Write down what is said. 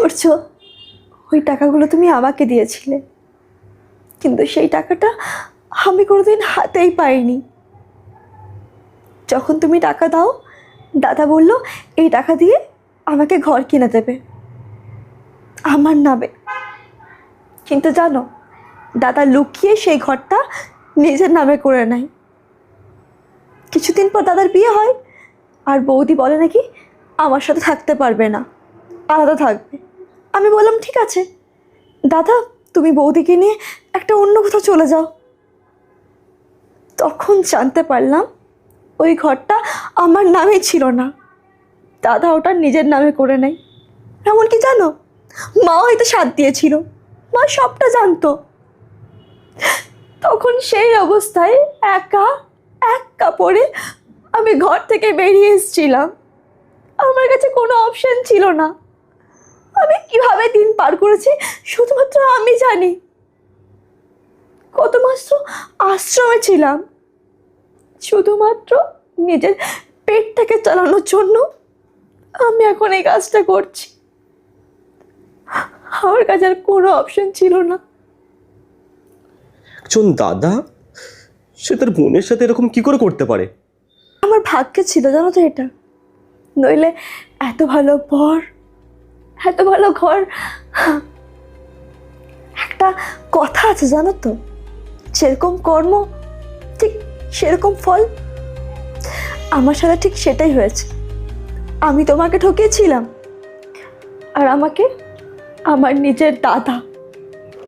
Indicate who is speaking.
Speaker 1: আশ্চর্য, ওই টাকাগুলো তুমি আমাকে দিয়েছিলে, কিন্তু সেই টাকাটা আমি কোনোদিন হাতেই পাইনি। যখন তুমি টাকা দাও, দাদা বলল এই টাকা দিয়ে আমাকে ঘর কিনে দেবে আমার নামে। কিন্তু জানো, দাদা লুকিয়ে সেই ঘরটা নিজের নামে করে নেয়। কিছুদিন পর দাদার বিয়ে হয়, আর বৌদি বলে নাকি আমার সাথে থাকতে পারবে না, আলাদা থাকবে। আমি বললাম ঠিক আছে দাদা, তুমি বৌদিকে নিয়ে একটা অন্য কোথাও চলে যাও। তখন জানতে পারলাম ওই ঘরটা আমার নামে ছিল না, দাদা ওটা নিজের নামে করে নেয়। এমনকি জানো, মা হয়তো সাথ দিয়েছিল, মা সবটা জানতো। তখন সেই অবস্থায় একা এক কাপড়ে আমি ঘর থেকে বেরিয়ে এসেছিলাম। আমার কাছে কোনো অপশন ছিল না। আমি কিভাবে দিন পার করেছি শুধুমাত্র আমি জানি। কত মাস তো আশ্রমে ছিলাম, শুধুমাত্র নিজের পেটটাকে চালানোর জন্য আমি এখন এই কাজটা করছি। আমার কাছে আর কোনো অপশন ছিল না।
Speaker 2: একজন দাদা সে তার বোনের সাথে এরকম কি করে করতে পারে?
Speaker 1: আমার ভাগ্যে ছিল জানো তো এটা, নইলে এত ভালো বর, এত ভালো ঘর। একটা কথা আছে জানো তো, যেরকম কর্ম ঠিক সেরকম ফল। আমার সাথে ঠিক সেটাই হয়েছে। আমি তোমাকে ঠকিয়েছিলাম, আর আমাকে আমার নিজের দাদা